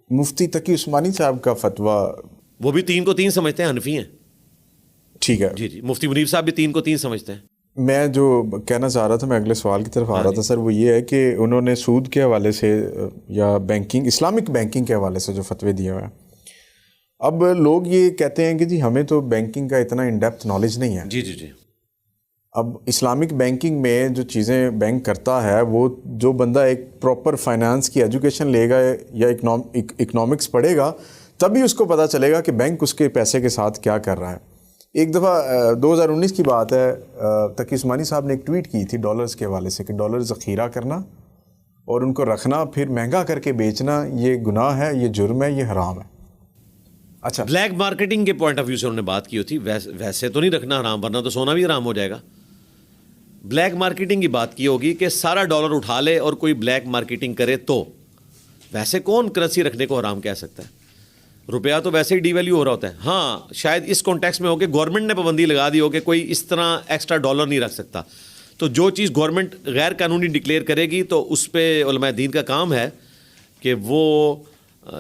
مفتی تقی عثمانی صاحب کا فتویٰ، وہ بھی 3 کو 3 سمجھتے ہیں، حنفی ہیں. ٹھیک ہے جی مفتی منیر صاحب بھی 3 کو 3 سمجھتے ہیں. میں جو کہنا چاہ رہا تھا، میں اگلے سوال کی طرف آ رہا تھا سر، وہ یہ ہے کہ انہوں نے سود کے حوالے سے یا بینکنگ، اسلامک بینکنگ کے حوالے سے جو فتوے دیے ہوئے ہیں، اب لوگ یہ کہتے ہیں کہ جی ہمیں تو بینکنگ کا اتنا ان ڈیپتھ نالج نہیں ہے. جی اب اسلامک بینکنگ میں جو چیزیں بینک کرتا ہے، وہ جو بندہ ایک پراپر فائنانس کی ایجوکیشن لے گا یا اکنامکس پڑھے گا، تبھی اس کو پتہ چلے گا کہ بینک اس کے پیسے کے ساتھ کیا کر رہا ہے. ایک دفعہ 2019 کی بات ہے، تقی عثمانی صاحب نے ایک ٹویٹ کی تھی ڈالرز کے حوالے سے کہ ڈالر ذخیرہ کرنا اور ان کو رکھنا پھر مہنگا کر کے بیچنا یہ گناہ ہے، یہ جرم ہے، یہ حرام ہے. اچھا، بلیک مارکیٹنگ کے پوائنٹ آف ویو سے انہوں نے بات کی ہوتی. ویسے تو نہیں رکھنا حرام، ورنہ تو سونا بھی حرام ہو جائے گا. بلیک مارکیٹنگ کی بات کی ہوگی کہ سارا ڈالر اٹھا لے اور کوئی بلیک مارکیٹنگ کرے تو ویسے کون کرنسی رکھنے کو حرام کہہ سکتا ہے؟ روپیہ تو ویسے ہی ڈی ویلیو ہو رہا ہوتا ہے. ہاں شاید اس کانٹیکس میں ہو کہ گورنمنٹ نے پابندی لگا دی ہو کہ کوئی اس طرح ایکسٹرا ڈالر نہیں رکھ سکتا. تو جو چیز گورنمنٹ غیر قانونی ڈکلیئر کرے گی تو اس پہ علماء دین کا کام ہے کہ وہ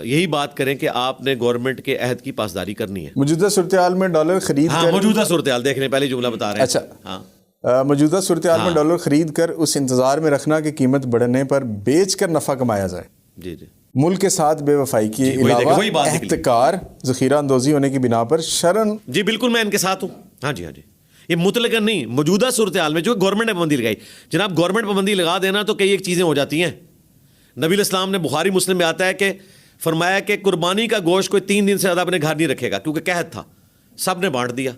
یہی بات کریں کہ آپ نے گورنمنٹ کے عہد کی پاسداری کرنی ہے. موجودہ صورتحال میں ڈالر خرید ہاں موجودہ صورتحال دیکھنے پہلے جملہ بتا رہے ہیں. اچھا ہاں موجودہ صورتحال میں ڈالر خرید کر اس انتظار میں رکھنا کہ قیمت بڑھنے پر بیچ کر نفع کمایا جائے. جی ملک کے ساتھ بے وفائی کے علاوہ احتکار، ذخیرہ اندوزی ہونے کی بنا پر شرعاً. جی بالکل میں ان کے ساتھ ہوں. ہاں جی یہ مطلقاً نہیں، موجودہ صورتحال میں جو گورنمنٹ نے پابندی لگائی. جناب گورنمنٹ پابندی لگا دینا تو کئی ایک چیزیں ہو جاتی ہیں. نبی الاسلام نے بخاری مسلم میں آتا ہے کہ فرمایا کہ قربانی کا گوشت کوئی 3 دن سے زیادہ اپنے گھر نہیں رکھے گا، کیونکہ قحط تھا، سب نے بانٹ دیا.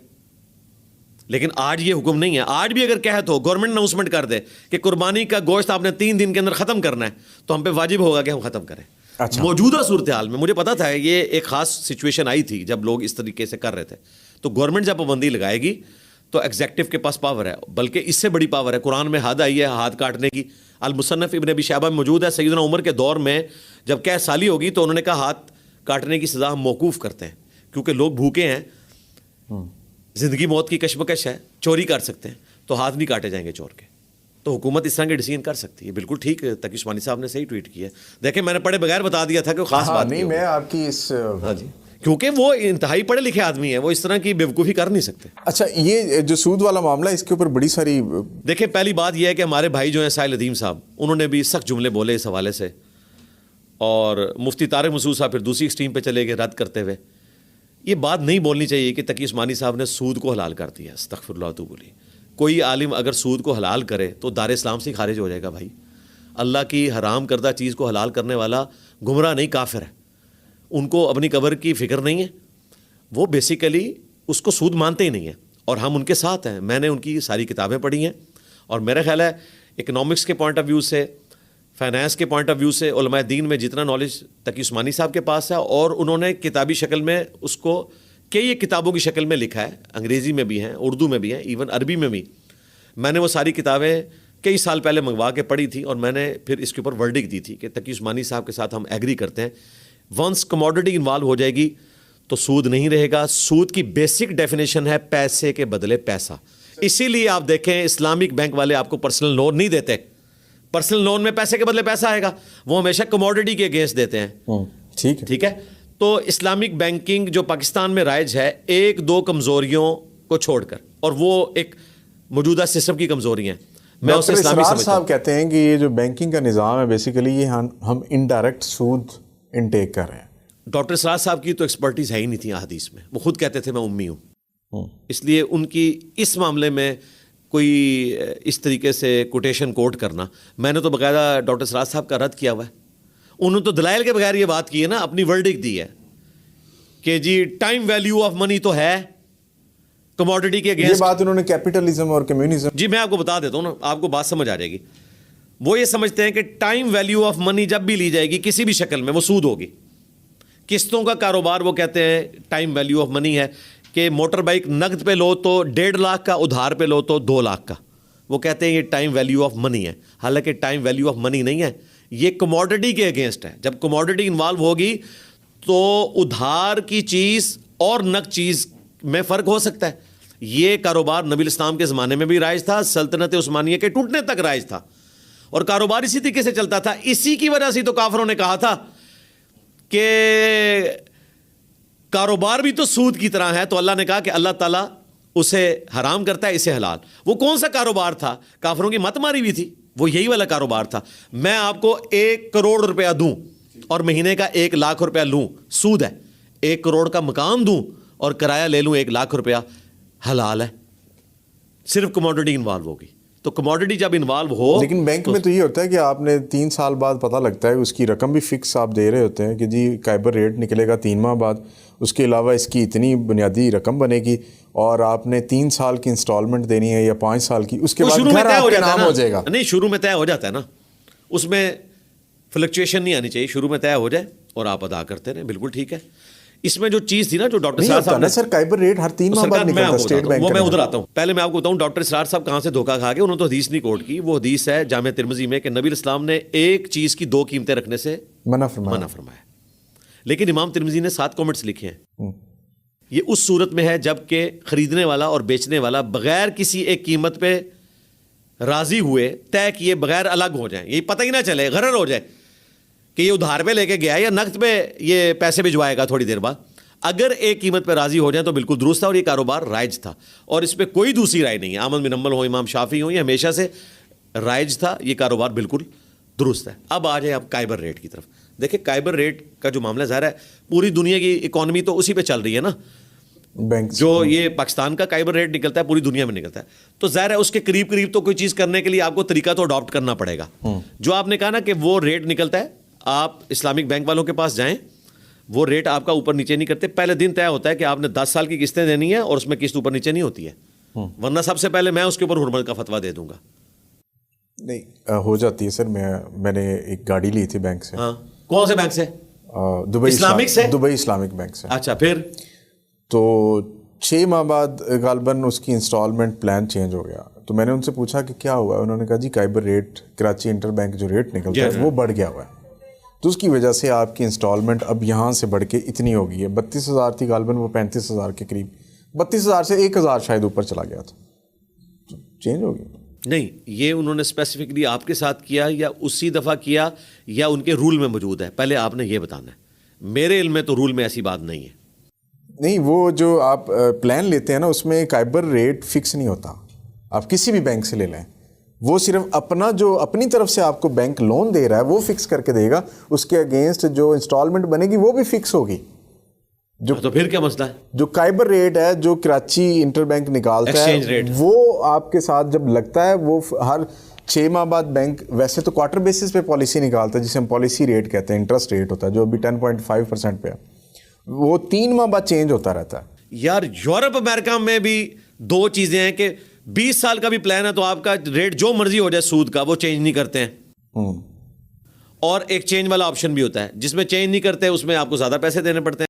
لیکن آج یہ حکم نہیں ہے. آج بھی اگر قحط ہو، گورنمنٹ اناؤنسمنٹ کر دے کہ قربانی کا گوشت آپ نے 3 دن کے اندر ختم کرنا ہے، تو ہم پہ واجب ہوگا کہ ہم ختم کریں. اچھا. موجودہ صورتحال میں مجھے پتا تھا یہ ایک خاص سچویشن آئی تھی جب لوگ اس طریقے سے کر رہے تھے. تو گورنمنٹ جب پابندی لگائے گی تو ایگزیکٹو کے پاس پاور ہے، بلکہ اس سے بڑی پاور ہے. قرآن میں حد آئی ہے ہاتھ کاٹنے کی. المصنف ابن ابی شیبہ میں موجود ہے. سیدنا عمر کے دور میں جب قحط سالی ہوگی تو انہوں نے کہا ہاتھ کاٹنے کی سزا ہم موقوف کرتے ہیں، کیونکہ لوگ بھوکے ہیں، زندگی موت کی کشمکش ہے، چوری کر سکتے ہیں، تو ہاتھ نہیں کاٹے جائیں گے چور کے. تو حکومت اس طرح کے ڈیسیژن کر سکتی ہے. بالکل ٹھیک ہے، تقی عثمانی صاحب نے صحیح ٹویٹ کیا ہے. دیکھیں میں نے پڑھے بغیر بتا دیا تھا کہ وہ خاص بات نہیں. میں آپ کی اس کیونکہ وہ انتہائی پڑھے لکھے آدمی ہیں، وہ اس طرح کی بیوقوفی کر نہیں سکتے. اچھا یہ جو سود والا معاملہ، اس کے اوپر بڑی ساری دیکھیں پہلی بات یہ ہے کہ ہمارے بھائی جو ہیں ساحل ندیم صاحب، انہوں نے بھی سخت جملے بولے اس حوالے سے، اور مفتی طارق مسعود صاحب پھر دوسری ایکسٹریم پہ چلے گئے رد کرتے ہوئے. یہ بات نہیں بولنی چاہیے کہ تقی عثمانی صاحب نے سود کو حلال کر دیا. استغفر اللہ تو بولی. کوئی عالم اگر سود کو حلال کرے تو دار اسلام سے خارج ہو جائے گا. بھائی اللہ کی حرام کردہ چیز کو حلال کرنے والا گمراہ نہیں، کافر ہے. ان کو اپنی قبر کی فکر نہیں ہے، وہ بیسیکلی اس کو سود مانتے ہی نہیں ہیں، اور ہم ان کے ساتھ ہیں. میں نے ان کی ساری کتابیں پڑھی ہیں، اور میرا خیال ہے اکنامکس کے پوائنٹ آف ویو سے، فائنانس کے پوائنٹ آف ویو سے علماء دین میں جتنا نالج تقی عثمانی صاحب کے پاس ہے، اور انہوں نے کتابی شکل میں اس کو کئی کتابوں کی شکل میں لکھا ہے، انگریزی میں بھی ہیں، اردو میں بھی ہیں، ایون عربی میں بھی. میں نے وہ ساری کتابیں کئی سال پہلے منگوا کے پڑھی تھی، اور میں نے پھر اس کے اوپر ورڈک دی تھی کہ تقی عثمانی صاحب کے ساتھ ہم ایگری کرتے ہیں. ونس کموڈٹی انوالو ہو جائے گی تو سود نہیں رہے گا. سود کی بیسک ڈیفینیشن ہے پیسے کے بدلے پیسہ. اسی لیے آپ دیکھیں اسلامک بینک والے آپ کو پرسنل لون نہیں دیتے. پرسنل لون میں پیسے کے بدلے پیسہ آئے گا، وہ ہمیشہ کموڈٹی کے اگینسٹ دیتے ہیں. ٹھیک ہے. تو اسلامک بینکنگ جو پاکستان میں رائج ہے، 1-2 کمزوریوں کو چھوڑ کر، اور وہ ایک موجودہ سسٹم کی کمزوری ہیں. میں اسے اسلامی سمجھتا ہوں. صاحب کہتے ہیں کہ یہ جو بینکنگ کا نظام ہے بیسیکلی یہ ہم انڈائریکٹ سود انٹیک کر رہے ہیں. ڈاکٹر اسرار صاحب کی تو ایکسپرٹیز ہے ہی نہیں تھی احادیث میں. وہ خود کہتے تھے میں امی ہوں، اس لیے ان کی اس معاملے میں کوئی اس طریقے سے کوٹیشن کوٹ کرنا، میں نے تو باقاعدہ ڈاکٹر اسرار صاحب کا رد کیا ہوا ہے. انہوں نے تو دلائل کے بغیر یہ بات کی ہے نا، اپنی ورڈک دی ہے کہ جی ٹائم ویلیو آف منی تو ہے کموڈٹی کے اگینسٹ. یہ بات انہوں نے کیپٹلزم اور کمیونزم. جی میں آپ کو بتا دیتا ہوں نا، آپ کو بات سمجھ آ جائے گی. وہ یہ سمجھتے ہیں کہ ٹائم ویلیو آف منی جب بھی لی جائے گی کسی بھی شکل میں وہ سود ہوگی. قسطوں کا کاروبار وہ کہتے ہیں ٹائم ویلیو آف منی ہے، کہ موٹر بائک نقد پہ لو تو 1.5 لاکھ کا، ادھار پہ لو تو 2 لاکھ کا. وہ کہتے ہیں یہ ٹائم ویلیو آف منی ہے، حالانکہ ٹائم ویلیو آف منی نہیں ہے، یہ کموڈٹی کے اگینسٹ ہے. جب کموڈٹی انوالو ہوگی تو ادھار کی چیز اور نقد چیز میں فرق ہو سکتا ہے. یہ کاروبار نبی الاسلام کے زمانے میں بھی رائج تھا، سلطنت عثمانیہ کے ٹوٹنے تک رائج تھا، اور کاروبار اسی طریقے سے چلتا تھا. اسی کی وجہ سے تو کافروں نے کہا تھا کہ کاروبار بھی تو سود کی طرح ہے, تو اللہ نے کہا کہ اللہ تعالیٰ اسے حرام کرتا ہے, اسے حلال. وہ کون سا کاروبار تھا؟ کافروں کی مت ماری ہوئی تھی, وہ یہی والا کاروبار تھا. میں آپ کو 1 کروڑ روپیہ دوں اور مہینے کا 1 لاکھ روپیہ لوں, سود ہے. 1 کروڑ کا مکان دوں اور کرایہ لے لوں 1 لاکھ روپیہ, حلال ہے. صرف کموڈٹی انوالو ہوگی. تو کموڈٹی جب انوالو ہو, لیکن بینک میں تو یہ ہوتا ہے کہ آپ نے 3 سال بعد پتہ لگتا ہے, اس کی رقم بھی فکس آپ دے رہے ہوتے ہیں کہ جی کائبر ریٹ نکلے گا 3 ماہ بعد, اس کے علاوہ اس کی اتنی بنیادی رقم بنے گی, اور آپ نے 3 سال کی انسٹالمنٹ دینی ہے یا 5 سال کی, اس کے بعد گھر آپ کے نام ہو جائے گا. نہیں, شروع میں طے ہو جاتا ہے نا, اس میں فلکچویشن نہیں آنی چاہیے, شروع میں طے ہو جائے اور آپ ادا کرتے رہیں, بالکل ٹھیک ہے. اس میں جو چیز تھی نا, جو ڈاکٹر اسرار صاحب نے, سر کائبر ریٹ ہر 3 ماہ بعد نکلتا ہے اسٹیٹ بینک, وہ میں ادھر آتا ہوں. پہلے میں آپ کو بتاؤں ڈاکٹر اسرار صاحب کہاں سے دھوکہ کھا گئے. انہوں نے تو حدیث نہیں کوٹ کی, وہ حدیث ہے جامع ترمذی میں کہ نبی اسلام نے ایک چیز کی 2 قیمتیں رکھنے سے منع فرمایا. لیکن امام ترمذی نے 7 کامنٹس لکھے ہیں. یہ اس صورت میں ہے جب کہ خریدنے والا اور بیچنے والا بغیر کسی ایک قیمت پہ راضی ہوئے, طے کیے بغیر الگ ہو جائیں. یہ پتہ ہی نہ چلے, غرر ہو جائے کہ یہ ادھار پہ لے کے گیا یا نقد پہ یہ پیسے بھجوائے گا تھوڑی دیر بعد. اگر ایک قیمت پہ راضی ہو جائیں تو بالکل درست تھا, اور یہ کاروبار رائج تھا, اور اس پہ کوئی دوسری رائے نہیں ہے. احمد بن حنبل ہو, امام شافعی ہو, یہ ہمیشہ سے رائج تھا, یہ کاروبار بالکل درست ہے. اب آ جائیں آپ کائبر ریٹ کی طرف. دیکھیں کائبر ریٹ کا جو معاملہ ظاہر ہے, پوری دنیا کی اکانومی تو اسی پہ چل رہی ہے نا. جو یہ پاکستان کا کائبر ریٹ نکلتا ہے پوری دنیا میں نکلتا ہے, تو ظاہر ہے اس کے قریب قریب تو کوئی چیز کرنے کے لیے آپ کو طریقہ تو اڈاپٹ کرنا پڑے گا. جو آپ نے کہا نا کہ وہ ریٹ نکلتا ہے, آپ اسلامک بینک والوں کے پاس جائیں, وہ ریٹ آپ کا اوپر نیچے نہیں کرتے. پہلے دن طے ہوتا ہے کہ آپ نے 10 سال کی قسطیں دینی ہے, اور اس میں قسط اوپر نیچے نہیں ہوتی ہے, ورنہ سب سے پہلے میں اس کے اوپر حرمت کا فتویٰ دے دوں گا. نہیں ہو جاتی ہے سر. میں نے ایک گاڑی لی تھی بینک سے. ہاں, کون سے بینک سے؟ دبئی اسلامک سے. دبئی اسلامک بینک سے. اچھا, پھر تو 6 ماہ بعد غالباً اس کی انسٹالمنٹ پلان چینج ہو گیا. تو میں نے ان سے پوچھا کہ کیا ہوا ہے. انہوں نے کہا جی کائبر ریٹ کراچی انٹر بینک جو ریٹ نکلتا ہے وہ بڑھ گیا ہوا ہے, تو اس کی وجہ سے آپ کی انسٹالمنٹ اب یہاں سے بڑھ کے اتنی ہو گئی ہے. 32,000 تھی غالباً, وہ 35,000 کے قریب, 32,000 سے 1,000 شاید اوپر چلا گیا تھا, تو چینج ہو گئی. نہیں, یہ انہوں نے اسپیسیفکلی آپ کے ساتھ کیا یا اسی دفعہ کیا یا ان کے رول میں موجود ہے؟ پہلے آپ نے یہ بتانا ہے. میرے علم میں تو رول میں ایسی بات نہیں ہے. نہیں, وہ جو آپ پلان لیتے ہیں نا, اس میں کائبر ریٹ فکس نہیں ہوتا. آپ کسی بھی بینک سے لے لیں, وہ صرف اپنا جو اپنی طرف سے آپ کو بینک لون دے رہا ہے وہ فکس کر کے دے گا. اس کے اگینسٹ جو انسٹالمنٹ بنے گی وہ بھی فکس ہوگی. تو پھر کیا مسئلہ ہے؟ جو کائبر ریٹ ہے جو کراچی انٹر بینک نکالتا ہے, وہ آپ کے ساتھ جب لگتا ہے, وہ ہر 6 ماہ بعد بینک, ویسے تو کوارٹر بیسس پہ پالیسی نکالتا ہے جسے ہم پالیسی ریٹ کہتے ہیں, انٹرسٹ ریٹ ہوتا ہے جو ابھی 10.5% پہ ہے, وہ 3 ماہ بعد چینج ہوتا رہتا ہے. یار یورپ امریکہ میں بھی 2 چیزیں ہیں کہ 20 سال کا بھی پلان ہے تو آپ کا ریٹ جو مرضی ہو جائے سود کا, وہ چینج نہیں کرتے ہیں. اور ایک چینج والا آپشن بھی ہوتا ہے جس میں چینج نہیں کرتے, اس میں آپ کو زیادہ پیسے دینے پڑتے ہیں.